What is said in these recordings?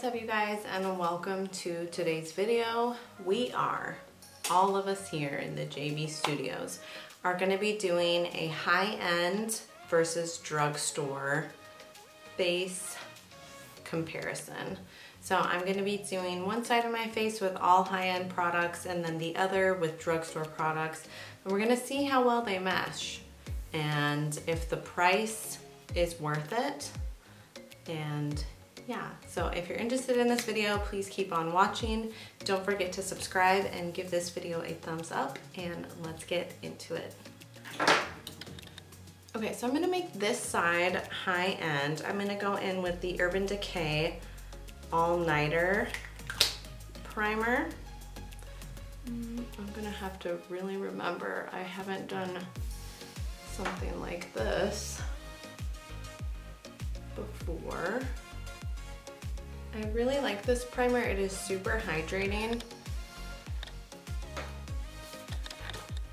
up, you guys, and welcome to today's video. All of us here in the JB Studios are going to be doing a high-end versus drugstore base comparison. So I'm going to be doing one side of my face with all high-end products and then the other with drugstore products. And we're going to see how well they mesh and if the price is worth it. And yeah, so if you're interested in this video, please keep on watching. Don't forget to subscribe and give this video a thumbs up, and let's get into it. Okay, so I'm gonna make this side high end. I'm gonna go in with the Urban Decay All Nighter primer. I'm gonna have to really remember, I haven't done something like this before. I really like this primer. It is super hydrating.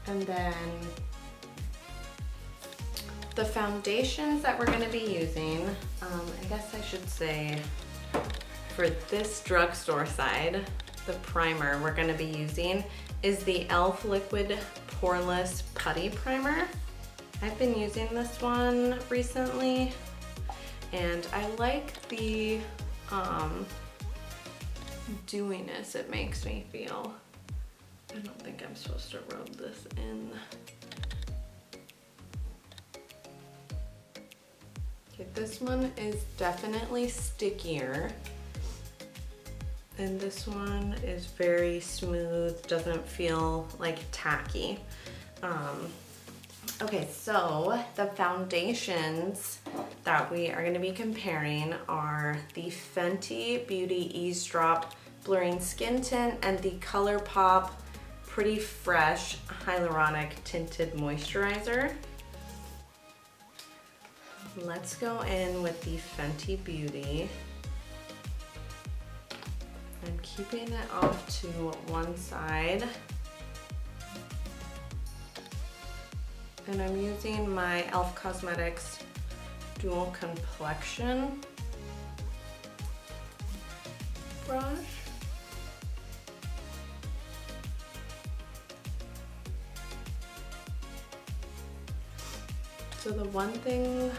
And then the foundations that we're gonna be using, I guess I should say for this drugstore side, the primer we're gonna be using is the e.l.f. Liquid Poreless Putty Primer. I've been using this one recently, and I like the dewiness it makes me feel. I don't think I'm supposed to rub this in. Okay, this one is definitely stickier, and this one is very smooth, doesn't feel like tacky. Okay, so the foundations that we are going to be comparing are the Fenty Beauty Ease Drop Blurring Skin Tint and the ColourPop Pretty Fresh Hyaluronic Tinted Moisturizer. Let's go in with the Fenty Beauty. I'm keeping it off to one side. And I'm using my e.l.f. Cosmetics Dual Complexion brush. So the one thing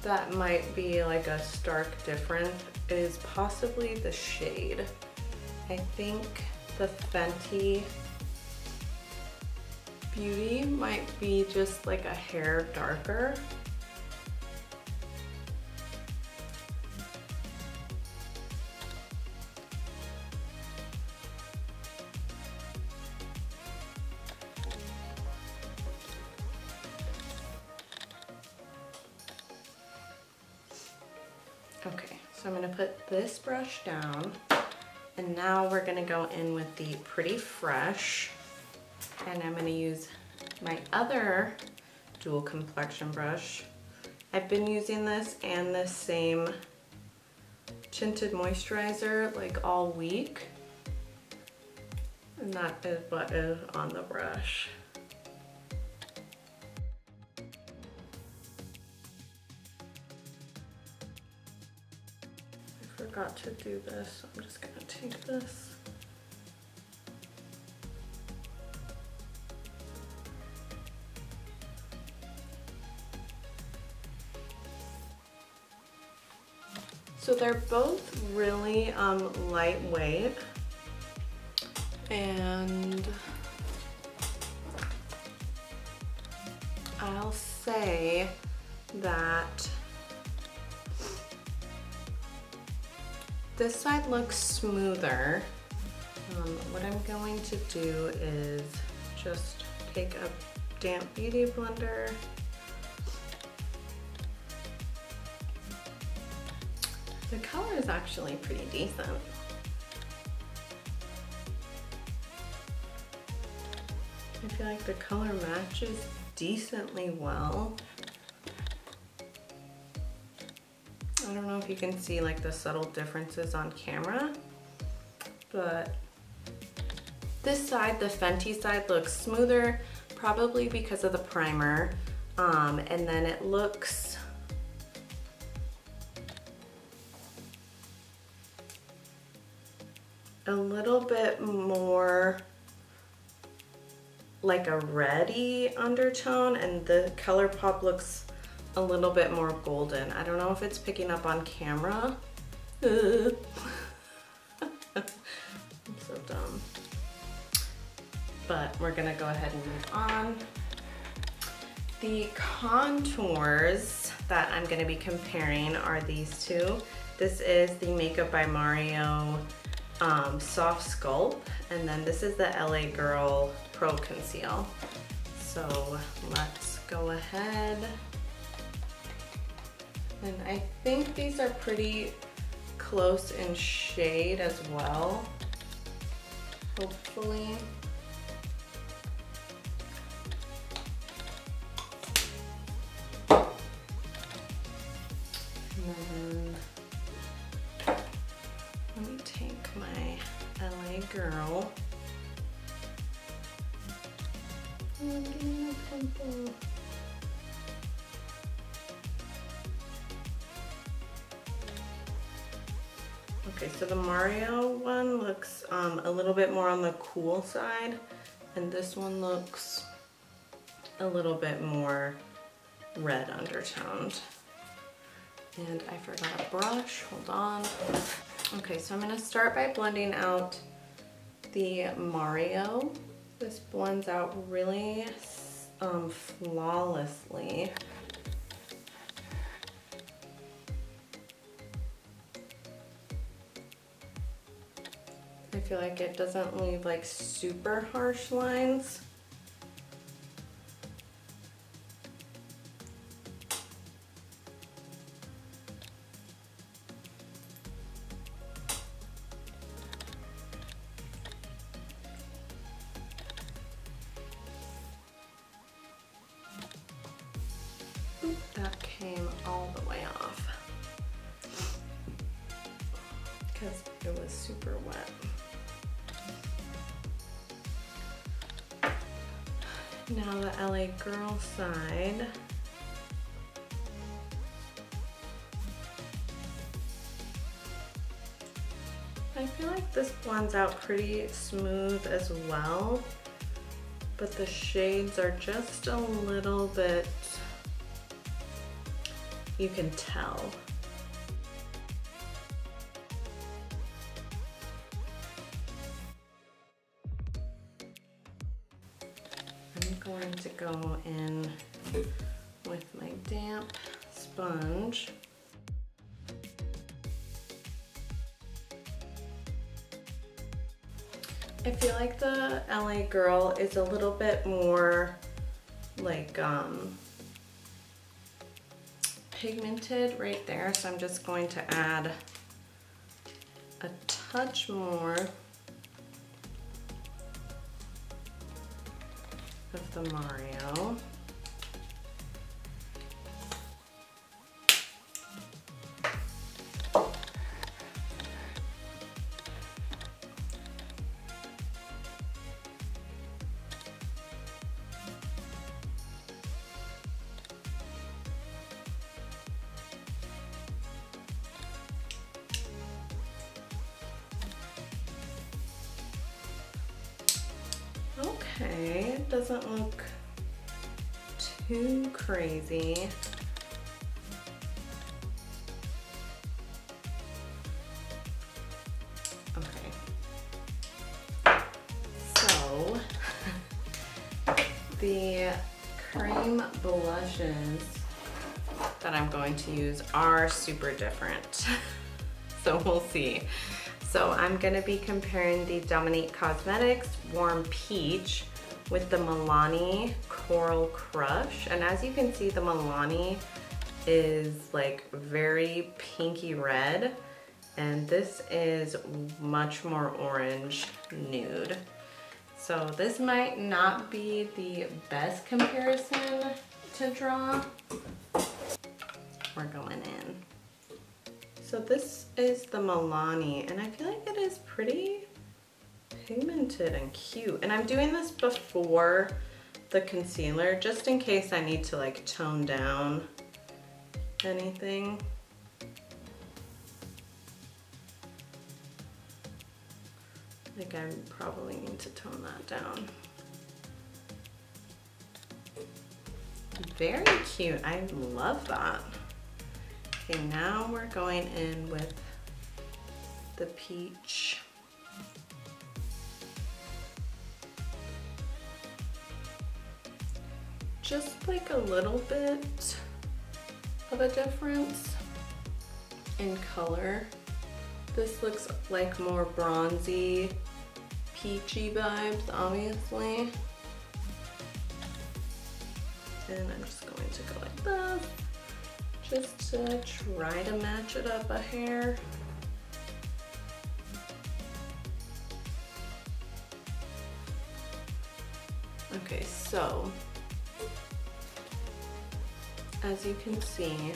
that might be like a stark difference is possibly the shade. I think the Fenty Beauty might be just like a hair darker. Okay, so I'm gonna put this brush down, and now we're gonna go in with the Pretty Fresh. And I'm going to use my other dual complexion brush. I've been using this and this same tinted moisturizer like all week. And that is what is on the brush. I forgot to do this, so I'm just going to take this. So they're both really lightweight, and I'll say that this side looks smoother. What I'm going to do is just take a damp beauty blender . The color is actually pretty decent. I feel like the color matches decently well. I don't know if you can see like the subtle differences on camera, but this side, the Fenty side, looks smoother, probably because of the primer, and then it looks a little bit more like a reddy undertone, and the ColourPop looks a little bit more golden. I don't know if it's picking up on camera. I'm so dumb. But we're gonna go ahead and move on. The contours that I'm gonna be comparing are these two. This is the Makeup by Mario Soft Sculpt, and then this is the LA Girl Pro Conceal. So let's go ahead. And I think these are pretty close in shade as well, hopefully. And then let me take my LA Girl. Oh, I'm getting a pimple. Okay, so the Mario one looks a little bit more on the cool side, and this one looks a little bit more red undertoned. And I forgot a brush, hold on. Okay, so I'm gonna start by blending out the Mario. This blends out really flawlessly. I feel like it doesn't leave like super harsh lines. That came all the way off because it was super wet. Now the LA Girl side. I feel like this blends out pretty smooth as well, but the shades are just a little bit, you can tell. I'm going to go in with my damp sponge. I feel like the LA Girl is a little bit more like pigmented right there, so I'm just going to add a touch more of the Mario. Okay, it doesn't look too crazy. Okay, so the cream blushes that I'm going to use are super different. So we'll see. So I'm gonna be comparing the Dominique Cosmetics Warm Peach with the Milani Coral Crush. And as you can see, the Milani is like very pinky red, and this is much more orange nude. So this might not be the best comparison to draw. We're going in. So this is the Milani, and I feel like it is pretty pigmented and cute. And I'm doing this before the concealer, just in case I need to like tone down anything. Like I probably need to tone that down. Very cute, I love that. Okay, now we're going in with the peach. Just like a little bit of a difference in color. This looks like more bronzy, peachy vibes, obviously. And I'm just going to go like this, just to try to match it up a hair. Okay, so as you can see,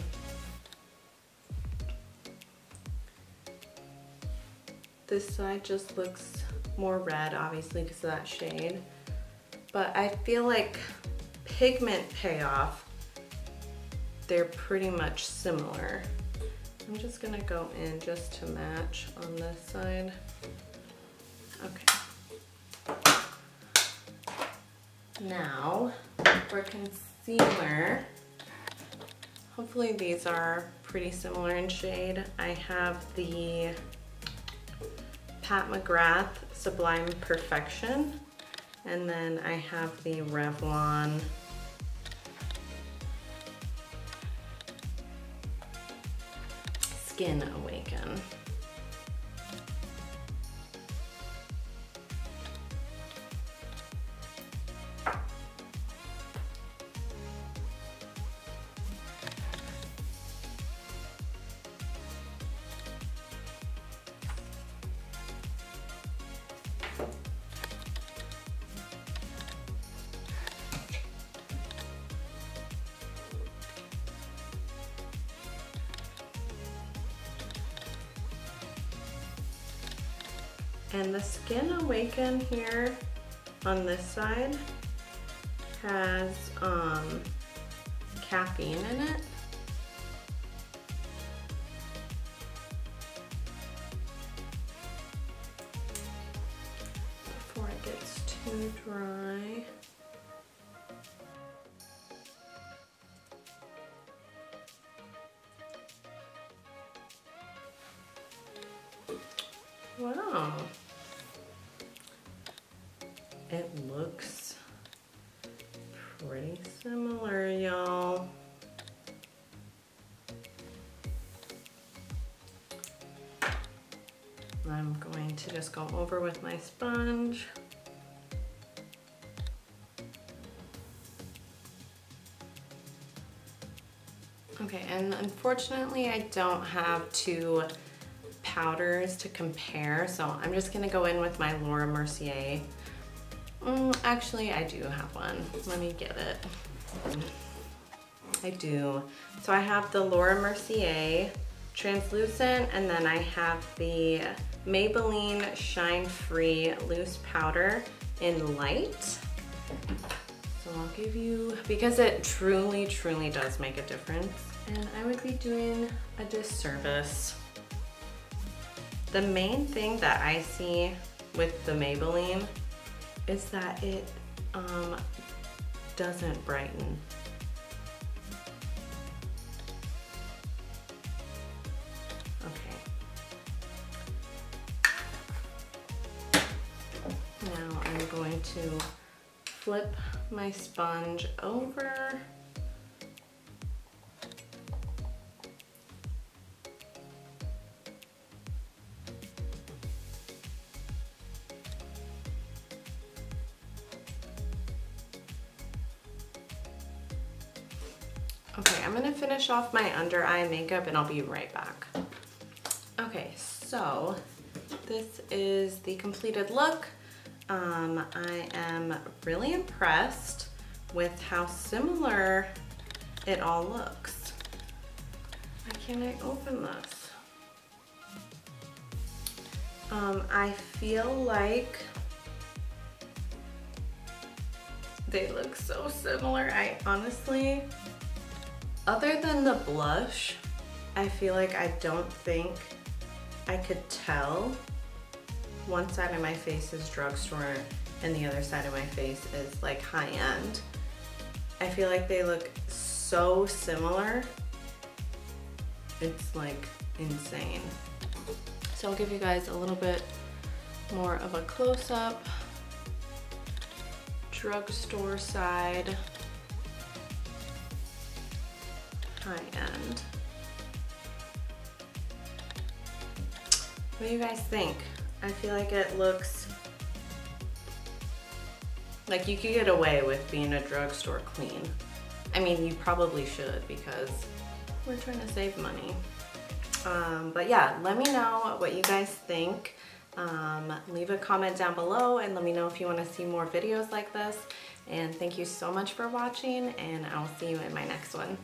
this side just looks more red, obviously because of that shade. But I feel like pigment payoff, they're pretty much similar. I'm just gonna go in just to match on this side. Okay. Now, for concealer, hopefully these are pretty similar in shade. I have the Pat McGrath Sublime Perfection, and then I have the Revlon Skin Awaken. And the Skin Awaken here on this side has caffeine in it. Before it gets too dry. Wow. It looks pretty similar, y'all. I'm going to just go over with my sponge. Okay, and unfortunately I don't have two powders to compare, so I'm just gonna go in with my Laura Mercier. Actually, I do have one. Let me get it. I do. So I have the Laura Mercier translucent, and then I have the Maybelline Shine Free loose powder in light. So I'll give you, because it truly does make a difference, and I would be doing a disservice. The main thing that I see with the Maybelline is that it doesn't brighten. Okay. Now I'm going to flip my sponge over. Okay, I'm gonna finish off my under eye makeup and I'll be right back. Okay, so this is the completed look. I am really impressed with how similar it all looks. Why can't I open this? I feel like they look so similar. I honestly, other than the blush, I feel like I don't think I could tell one side of my face is drugstore and the other side of my face is like high-end. I feel like they look so similar. It's like insane. So I'll give you guys a little bit more of a close-up. Drugstore side, high-end. What do you guys think? I feel like it looks like you could get away with being a drugstore queen. I mean, you probably should because we're trying to save money. But yeah, let me know what you guys think. Leave a comment down below and let me know if you want to see more videos like this. And thank you so much for watching, and I'll see you in my next one.